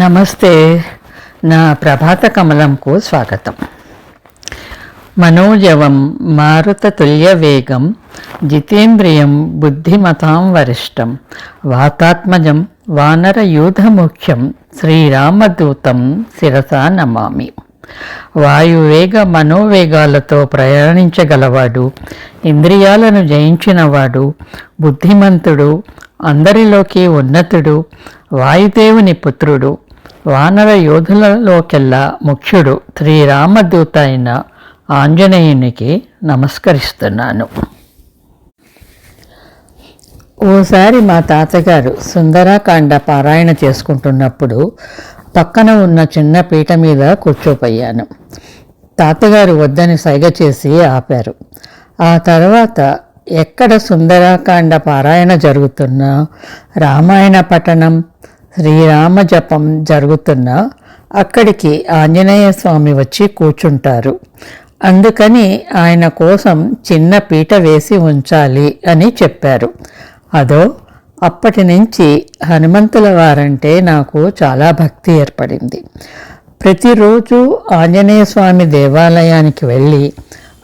నమస్తే. నా ప్రభాత కమలంకు స్వాగతం. మనోజవం మారుతతుల్య వేగం జితేంద్రియం బుద్ధిమతాం వరిష్టం వాతాత్మజం వానరయూధముఖ్యం శ్రీరామదూతం శిరసా నమామి. వాయువేగ మనోవేగాలతో ప్రయాణించగలవాడు, ఇంద్రియాలను జయించినవాడు, బుద్ధిమంతుడు, అందరిలోకి ఉన్నతుడు, వాయుదేవుని పుత్రుడు, వానర యోధులలోకెల్లా ముఖ్యుడు శ్రీరామదూత అయిన ఆంజనేయునికి నమస్కరిస్తున్నాను. ఓసారి మా తాతగారు సుందరాకాండ పారాయణ చేసుకుంటున్నప్పుడు పక్కన ఉన్న చిన్న పీట మీద కూర్చోపోయాను. తాతగారు వద్దని సైగ చేసి ఆపారు. ఆ తర్వాత ఎక్కడ సుందరాకాండ పారాయణ జరుగుతున్నా, రామాయణ పఠనం, శ్రీరామ జపం జరుగుతున్నా అక్కడికి ఆంజనేయ స్వామి వచ్చి కూర్చుంటారు. అందుకని ఆయన కోసం చిన్న పీట వేసి ఉంచాలి అని చెప్పారు. అదో అప్పటి నుంచి హనుమంతుల వారంటే నాకు చాలా భక్తి ఏర్పడింది. ప్రతిరోజు ఆంజనేయ స్వామి దేవాలయానికి వెళ్ళి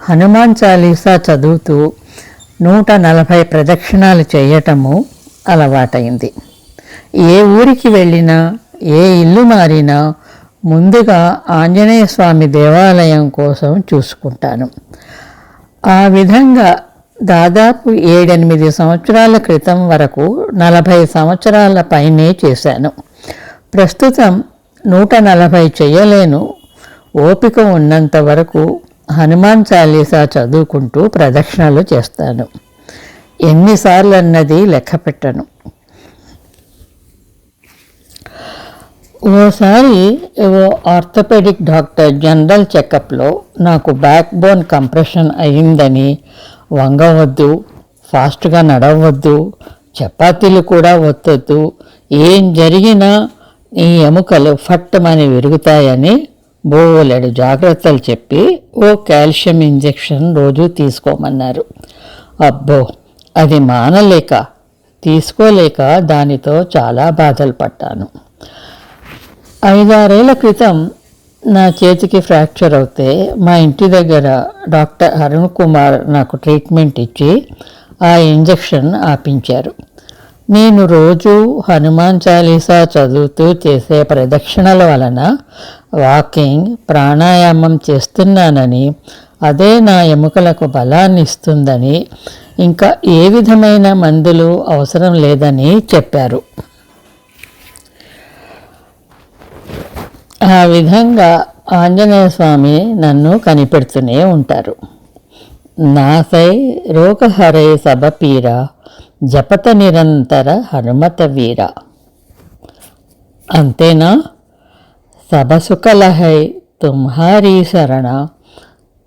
హనుమాన్ చాలీసా చదువుతూ 140 ప్రదక్షిణాలు చేయటము అలవాటైంది. ఏ ఊరికి వెళ్ళినా, ఏ ఇల్లు మారినా ముందుగా ఆంజనేయ స్వామి దేవాలయం కోసం చూసుకుంటాను. ఆ విధంగా దాదాపు 7-8 సంవత్సరాల క్రితం వరకు 40 సంవత్సరాల పైనే చేశాను. ప్రస్తుతం 140 చేయలేను. ఓపిక ఉన్నంత వరకు హనుమాన్ చాలీసా చదువుకుంటూ ప్రదక్షిణలు చేస్తాను. ఎన్నిసార్లు అన్నది లెక్క పెట్టను. ఓసారి ఆర్థోపెడిక్ డాక్టర్ జనరల్ చెకప్లో నాకు బ్యాక్ బోన్ కంప్రెషన్ అయ్యిందని, వంగవద్దు, ఫాస్ట్గా నడవద్దు, చపాతీలు కూడా ఒత్తొద్దు, ఏం జరిగినా ఈ ఎముకలు ఫట్టమని విరుగుతాయని బోలెడు జాగ్రత్తలు చెప్పి ఓ కాల్షియం ఇంజెక్షన్ రోజు తీసుకోమన్నారు. అబ్బో, అది మానలేక తీసుకోలేక దానితో చాలా బాధలు పడ్డాను. 5-6 ఏళ్ల క్రితం నా చేతికి ఫ్రాక్చర్ అవుతే మా ఇంటి దగ్గర డాక్టర్ అరుణ్ కుమార్ నాకు ట్రీట్మెంట్ ఇచ్చి ఆ ఇంజెక్షన్ ఆపించారు. నేను రోజు హనుమాన్ చాలీసా చదువుతూ చేసే ప్రదక్షిణల వలన వాకింగ్, ప్రాణాయామం చేస్తున్నానని, అదే నా ఎముకలకు బలాన్ని ఇస్తుందని, ఇంకా ఏ విధమైన మందులు అవసరం లేదని చెప్పారు. ఆ విధంగా ఆంజనేయ స్వామి నన్ను కనిపెడుతూనే ఉంటారు. నాసై రోగహరే సబపీర జపత నిరంతర హనుమత వీర. అంతేనా? సబసుకలహై తుమ్హారీ శరణ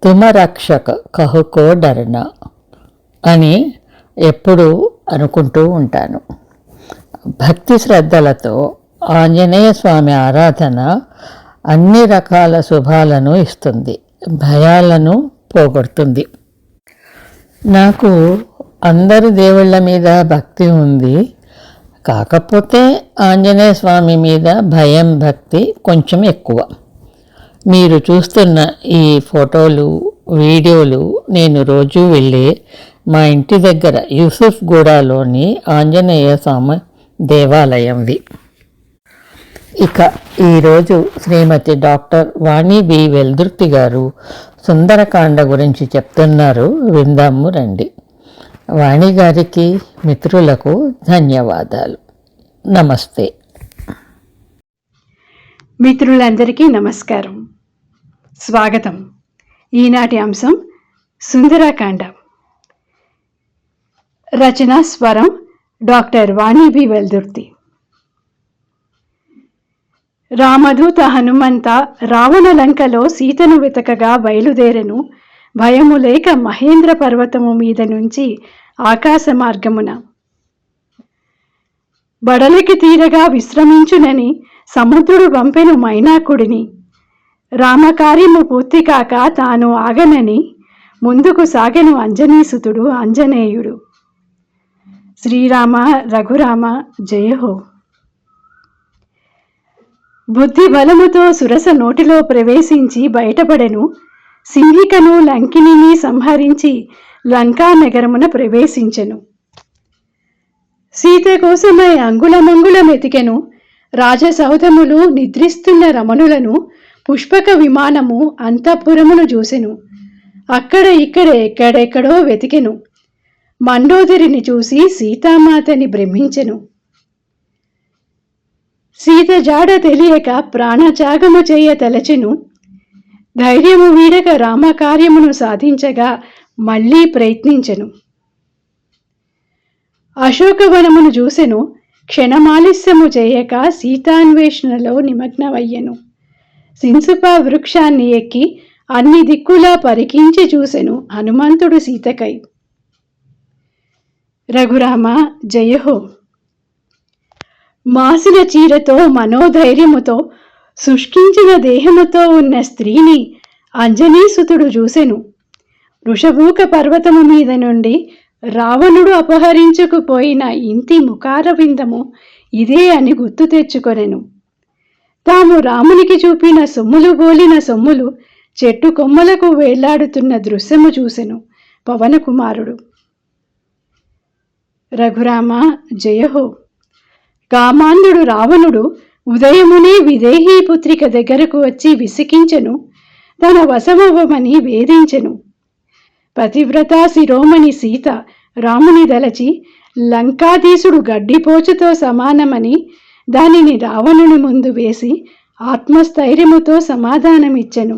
తుమ రక్షక కహుకో డరణ అని ఎప్పుడూ అనుకుంటూ ఉంటాను. భక్తి శ్రద్ధలతో ఆంజనేయ స్వామి ఆరాధన అన్ని రకాల శుభాలను ఇస్తుంది, భయాలను పోగొడుతుంది. నాకు అందరి దేవుళ్ళ మీద భక్తి ఉంది. కాకపోతే ఆంజనేయ స్వామి మీద భయం, భక్తి కొంచెం ఎక్కువ. మీరు చూస్తున్న ఈ ఫోటోలు, వీడియోలు నేను రోజు వెళ్ళే మా ఇంటి దగ్గర యూసుఫ్ గూడలోని ఆంజనేయ స్వామి దేవాలయంవి. ఇక ఈరోజు శ్రీమతి డాక్టర్ వాణి బి వెల్దుర్తి గారు సుందరకాండ గురించి చెప్తున్నారు. విందాము రండి. వాణి గారికి, మిత్రులకు ధన్యవాదాలు. నమస్తే. మిత్రులందరికీ నమస్కారం, స్వాగతం. ఈనాటి అంశం సుందరకాండ. రచన స్వరం డాక్టర్ వాణి బి వెల్దుర్తి. రామదూత హనుమంత రావణ లంకలో సీతను వెతకగా బయలుదేరెను. భయము లేక మహేంద్ర పర్వతము మీద నుంచి ఆకాశ మార్గమున బడలికి తీరగా విశ్రమించునని సముద్రుడు పంపెను మైనాకుడిని. రామకార్యము పూర్తి కాక తాను ఆగనని ముందుకు సాగెను అంజనీసుతుడు ఆంజనేయుడు. శ్రీరామ రఘురామ జయ హో. బుద్ధి బలముతో సురస నోటిలో ప్రవేశించి బయటపడెను. సింహికను లంకిని సంహరించి లంకా నగరమున ప్రవేశించెను. సీత కోసమై అంగుళమంగుళమెతికెను. రాజసౌధములు, నిద్రిస్తున్న రమణులను, పుష్పక విమానము, అంతఃపురమును చూసెను. అక్కడ ఇక్కడ ఎక్కడెక్కడో వెతికెను. మండోదరిని చూసి సీతామాతని భ్రమించెను. సీత జాడ తెలియక ప్రాణత్యాగము చేయ తలచెను. ధైర్యము వీడక రామకార్యమును సాధించగా మళ్లీ ప్రయత్నించెను. అశోకవనమును చూసెను. క్షణమాలిస్యము చేయక సీతాన్వేషణలో నిమగ్నమయ్యెను. సింసుప వృక్షాన్ని ఎక్కి అన్ని దిక్కులా పరికించి చూసెను హనుమంతుడు సీతకై. రఘురామ జయహో. మాసిన చీరతో మనోధైర్యముతో శుష్కించిన దేహముతో ఉన్న స్త్రీని అంజనీసుతుడు చూసెను. వృషభూక పర్వతము మీద నుండి రావణుడు అపహరించుకుపోయిన ఇంటి ముఖారవిందము ఇదే అని గుర్తు తెచ్చుకొనెను. తాము రామునికి చూపిన సొమ్ములు బోలిన సొమ్ములు చెట్టు కొమ్మలకు వేలాడుతున్న దృశ్యము చూసెను పవనకుమారుడు. రఘురామ జయహో. కామాంధుడు రావణుడు ఉదయమునే విదేహీ పుత్రిక దగ్గరకు వచ్చి విసికించెను. తన వశమవ్వమని వేధించెను. పతివ్రతా శిరోమణి సీత రాముని దలచి లంకాధీశుడు గడ్డిపోచుతో సమానమని దానిని రావణుని ముందు వేసి ఆత్మస్థైర్యముతో సమాధానమిచ్చెను.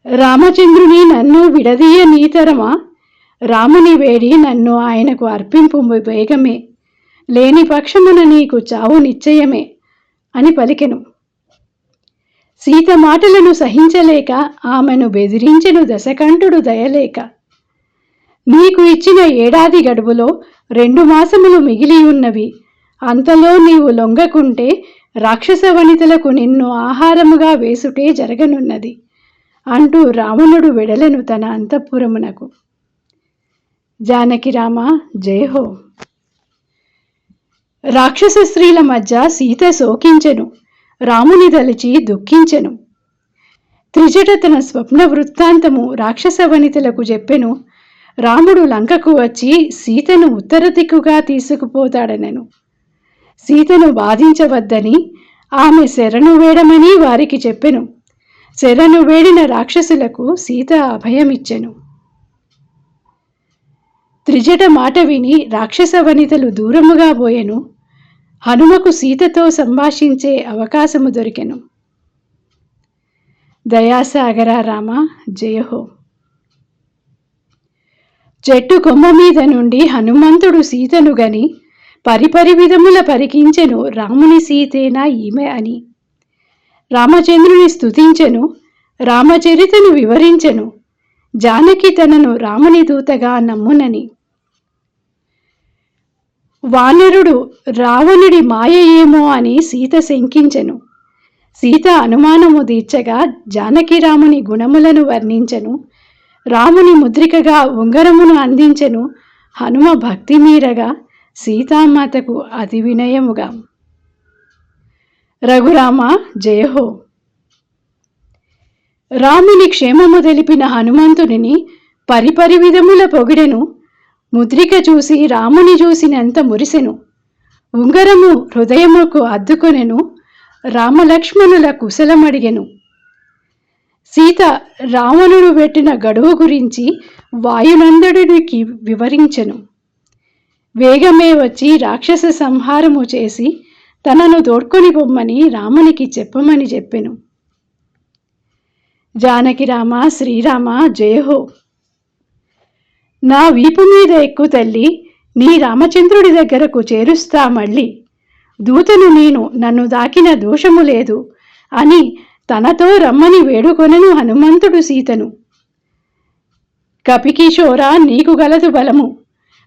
రామచంద్రుని నన్ను విడదీయ నీతరమా? రాముని వేడి నన్ను ఆయనకు అర్పింపు వేగమే, లేని పక్షమున నీకు చావు నిశ్చయమే అని పలికెను. సీత మాటలను సహించలేక ఆమెను బెదిరించెను దశకంఠుడు దయలేక. నీకు ఇచ్చిన ఏడాది గడువులో 2 మాసములు మిగిలి ఉన్నవి. అంతలో నీవు లొంగకుంటే రాక్షస వనితలకు నిన్ను ఆహారముగా వేసుటే జరగనున్నది అంటూ రావణుడు వెడలెను తన అంతఃపురమునకు. జానకిరామ జయహో. రాక్షస స్త్రీల మధ్య సీత శోకించెను. రాముని దలిచి దుఃఖించెను. త్రిజట తన స్వప్న వృత్తాంతము రాక్షస వనితలకు చెప్పెను. రాముడు లంకకు వచ్చి సీతను ఉత్తర దిక్కుగా తీసుకుపోతాడనెను. సీతను బాధించవద్దని, ఆమె శరణు వేడమని వారికి చెప్పెను. శరణు వేడిన రాక్షసులకు సీత అభయమిచ్చెను. త్రిజట మాట విని రాక్షస వనితలు దూరముగా పోయెను. హనుమకు సీతతో సంభాషించే అవకాశము దొరికెను. దయాసాగర రామ జయహో. చెట్టు కొమ్మ మీద నుండి హనుమంతుడు సీతను గని పరిపరి విధముల పరికించెను. రాముని సీతేనా ఈమె అని రామచంద్రుని స్తుతించెను. రామచరితను వివరించెను. జానకి తనను రాముని దూతగా నమ్మునని. వానరుడు రావణుడి మాయ ఏమో అని సీత శంకించెను. సీత అనుమానము తీర్చగా జానకి రాముని గుణములను వర్ణించెను. రాముని ముద్రికగా ఉంగరమును అందించెను. హనుమ భక్తి మీరగా సీతామాతకు అతి వినయముగా. రఘురామ జయహో. రాముని క్షేమము తెలిపిన హనుమంతుడిని పరిపరి విధముల పొగిడెను. ముద్రిక చూసి రాముని చూసినంత మురిసెను. ఉంగరము హృదయముకు అద్దుకొనెను. రామలక్ష్మణుల కుశలమడిగెను. సీత రావణుడు పెట్టిన గడువు గురించి వాయునందనుడికి వివరించెను. వేగమే వచ్చి రాక్షస సంహారము చేసి తనను తోడ్కొని పొమ్మని రామునికి చెప్పమని చెప్పెను. జానకిరామ శ్రీరామ జయహో. నా వీపు మీద ఎక్కు తల్లి, నీ రామచంద్రుడి దగ్గరకు చేరుస్తా మళ్ళీ. దూతను నేను, నన్ను దాకిన దోషము లేదు అని తనతో రమ్మని వేడుకొనెను హనుమంతుడు సీతను. కపికిశోరా, నీకు గలదు బలము.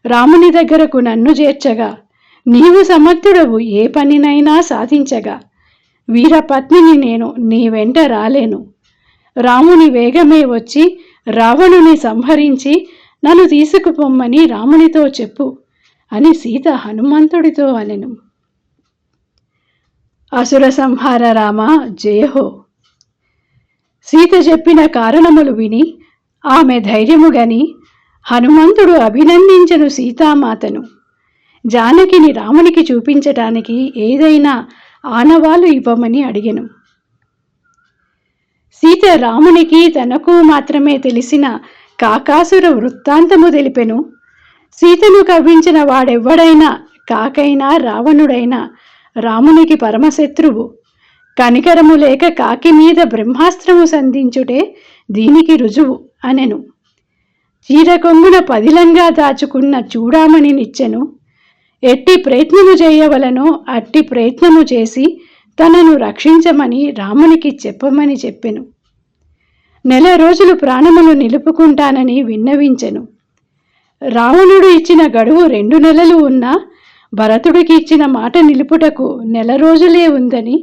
రాముని దగ్గరకు నన్ను చేర్చగా నీవు సమర్థుడవు ఏ పనినైనా సాధించగా. వీరపత్నిని నేను, నీ వెంట రాలేను. రాముని వేగమే వచ్చి రావణుని సంహరించి నన్ను తీసుకుపోమ్మని రామునితో చెప్పు అని సీత హనుమంతుడితో అనెను. అసుర సంహార రామ జయహో. సీత చెప్పిన కారణములు విని ఆమె ధైర్యముగని హనుమంతుడు అభినందించెను సీతామాతను. జానకిని రామునికి చూపించటానికి ఏదైనా ఆనవాలు ఇవ్వమని అడిగెను. సీత రామునికి తనకు మాత్రమే తెలిసిన కాకాసుర వృత్తాంతము తెలిపెను. సీతను కవ్వించిన వాడెవ్వడైనా, కాకైనా రావణుడైనా రామునికి పరమశత్రువు. కనికరము లేక కాకి మీద బ్రహ్మాస్త్రము సంధించుటే దీనికి రుజువు అనెను. చీరకొంగున పదిలంగా దాచుకున్న చూడామణినిచ్చెను. ఎట్టి ప్రయత్నము చేయవలనో అట్టి ప్రయత్నము చేసి తనను రక్షించమని రామునికి చెప్పమని చెప్పెను. 4 రోజులు ప్రాణములు నిలుపుకుంటానని విన్నవించెను. రావణుడు ఇచ్చిన గడువు 2 నెలలు ఉన్నా భరతుడికి ఇచ్చిన మాట నిలుపుటకు 1 రోజులే ఉందని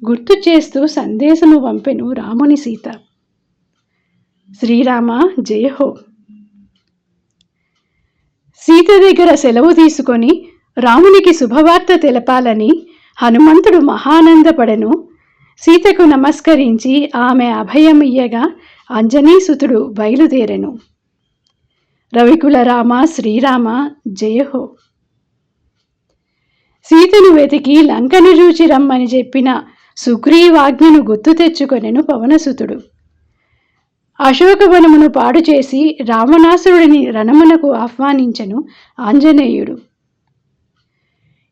గుర్తు చేస్తూ సందేశము పంపెను రాముని సీత. శ్రీరామ జయహో. సీత దగ్గర సెలవు తీసుకొని రామునికి శుభవార్త తెలపాలని హనుమంతుడు మహానందపడెను. సీతకు నమస్కరించి ఆమె అభయమియ్యగా అంజనీసుతుడు బయలుదేరెను. రవికుల రామ శ్రీరామ జయహో. సీతను వెతికి లంకను చూచి రమ్మని చెప్పిన సుగ్రీవాజ్ఞను గుర్తు తెచ్చుకొనెను పవనసుతుడు. అశోకవనమును పాడు చేసి రావణాసురుడిని రణమునకు ఆహ్వానించెను ఆంజనేయుడు.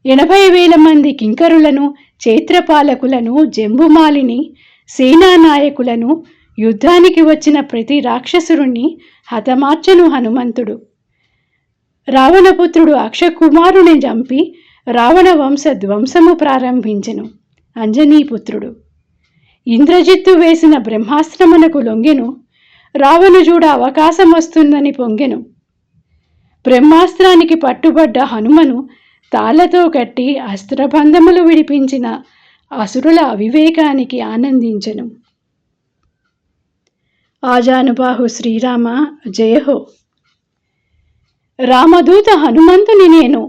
80,000 మంది కింకరులను, క్షేత్రపాలకులను, జంబుమాలిని, సేనానాయకులను, యుద్ధానికి వచ్చిన ప్రతి రాక్షసురుణ్ణి హతమార్చెను హనుమంతుడు. రావణపుత్రుడు అక్షకుమారుని చంపి రావణ వంశ ధ్వంసము ప్రారంభించెను అంజనీపుత్రుడు. ఇంద్రజిత్తు వేసిన బ్రహ్మాస్త్రమునకు లొంగెను. రావణుజూడ అవకాశం వస్తుందని పొంగెను. బ్రహ్మాస్త్రానికి పట్టుబడ్డ హనుమను తాళ్లతో కట్టి అస్త్రబంధములు విడిపించిన అసురుల అవివేకానికి ఆనందించెను. ఆజానుబాహు శ్రీరామ జయహో. రామదూత హనుమంతుని నేను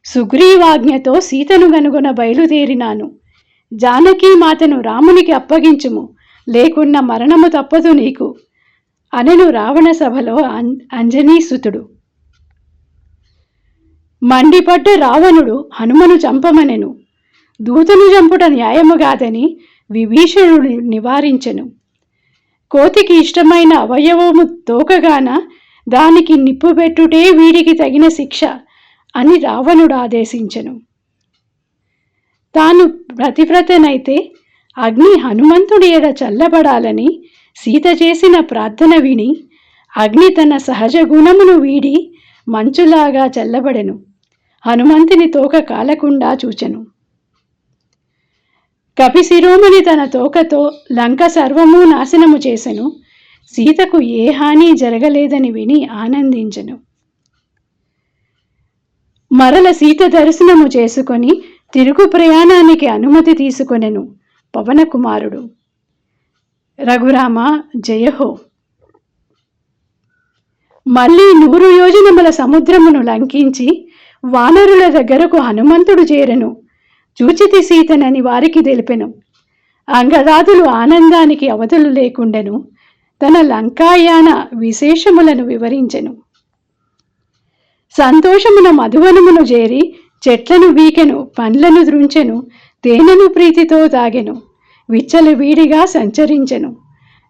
సుగ్రీవాజ్ఞతో సీతను గనుగొన బయలుదేరినాను. జానకీ మాతను రామునికి అప్పగించుము, లేకున్న మరణము తప్పదు నీకు అనెను రావణ సభలో అంజనీసుతుడు. మండిపడ్డ రావణుడు హనుమను చంపమనెను. దూతను చంపుట న్యాయముగాదని విభీషణుడు నివారించెను. కోతికి ఇష్టమైన అవయవము తోకగాన దానికి నిప్పు పెట్టుటే వీడికి తగిన శిక్ష అని రావణుడు ఆదేశించెను. తాను ప్రతివ్రతనైతే అగ్ని హనుమంతుడి ఎడ చల్లబడాలని సీత చేసిన ప్రార్థన విని అగ్ని తన సహజ గుణమును వీడి మంచులాగా చల్లబడెను. హనుమంతుని తోక కాలకుండా చూచెను. కపిశిరోమణి తన తోకతో లంక సర్వము నాశనము చేసెను. సీతకు ఏ హాని జరగలేదని విని ఆనందించెను. మరల సీత దర్శనము చేసుకొని తిరుగు ప్రయాణానికి అనుమతి తీసుకొనెను పవనకుమారుడు. రఘురామ జయహో. మళ్ళీ 100 యోజనముల సముద్రమును లంకించి వానరుల దగ్గరకు హనుమంతుడు చేరెను. చూచితి సీతనని వారికి తెలిపెను. అంగదాదులు ఆనందానికి అవధులు లేకుండెను. తన లంకాయాన విశేషములను వివరించెను. సంతోషమున మధువనమును చేరి చెట్లను వీకెను, పండ్లను దృంచెను, తేనెను ప్రీతితో తాగెను, విచ్చలు వీడిగా సంచరించెను.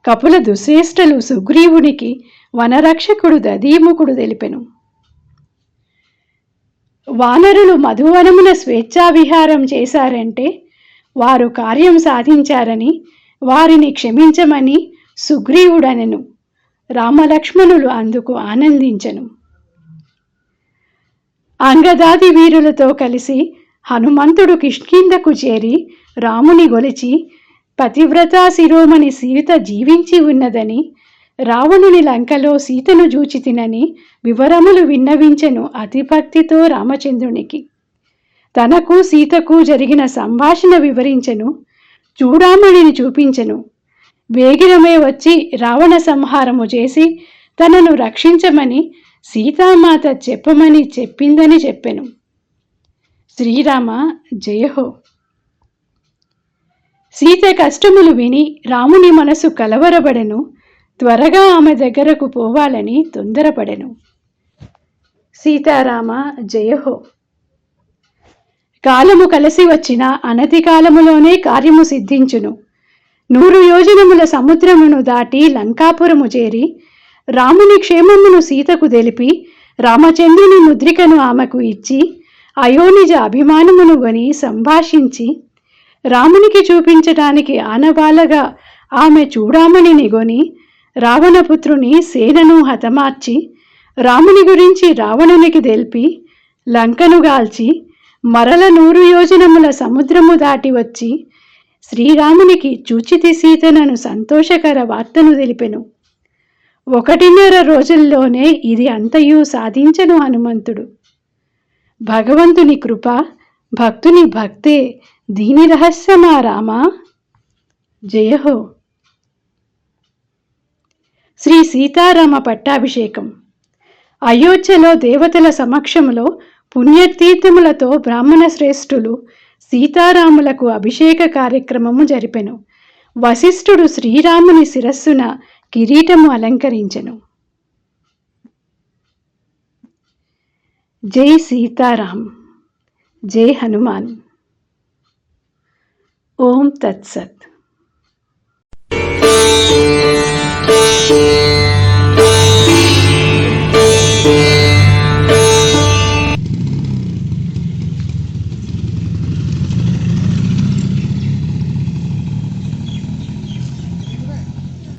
కపుల దుశ్రేష్టలు సుగ్రీవునికి వనరక్షకుడు దధీముఖుడు తెలిపెను. వానరులు మధువనమున స్వేచ్ఛావిహారం చేశారంటే వారు కార్యం సాధించారని వారిని క్షమించమని సుగ్రీవుడనెను. రామలక్ష్మణులు అందుకు ఆనందించెను. అంగదాది వీరులతో కలిసి హనుమంతుడు కిష్కింధకు చేరి రాముని గొలిచి పతివ్రతా శిరోమణి సీత జీవించి ఉన్నదని, రావణుని లంకలో సీతను జూచితినని వివరములు విన్నవించెను అతిభక్తితో రామచంద్రునికి. తనకు సీతకు జరిగిన సంభాషణ వివరించెను. చూడామణిని చూపించెను. వేగిరమే వచ్చి రావణ సంహారము చేసి తనను రక్షించమని సీతామాత చెప్పమని చెప్పిందని చెప్పెను. శ్రీరామ జయహో. సీత కష్టములు విని రాముని మనసు కలవరబడెను. త్వరగా ఆమె దగ్గరకు పోవాలని తొందరపడెను. సీతారామ జయహో. కాలము కలిసి వచ్చిన అనతి కాలములోనే కార్యము సిద్ధించును. 100 యోజనముల సముద్రమును దాటి లంకాపురము చేరి రాముని క్షేమమును సీతకు తెలిపి రామచంద్రుని ముద్రికను ఆమెకు ఇచ్చి అయోనిజ అభిమానమును గొని సంభాషించి రామునికి చూపించటానికి ఆనవాలగా ఆమె చూడామణిని గొని రావణపుత్రుని సేనను హతమార్చి రాముని గురించి రావణునికి తెలిపి లంకను గాల్చి మరల 100 యోజనముల సముద్రము దాటి వచ్చి శ్రీరామునికి చూచితి సీతనను సంతోషకర వార్తను తెలిపెను. 1.5 రోజుల్లోనే ఇది అంతయు సాధించను హనుమంతుడు. భగవంతుని కృప, భక్తుని భక్తే దీని రహస్యమా రామా? జయహో. శ్రీ సీతారామ పట్టాభిషేకం. అయోధ్యలో దేవతల సమక్షములో పుణ్యతీర్థములతో బ్రాహ్మణ శ్రేష్ఠులు సీతారాములకు అభిషేక కార్యక్రమము జరిపెను. వశిష్ఠుడు శ్రీరాముని శిరస్సున కిరీటము అలంకరించెను. జై సీతారాం. జై హనుమాన్. ఓం తత్సత్.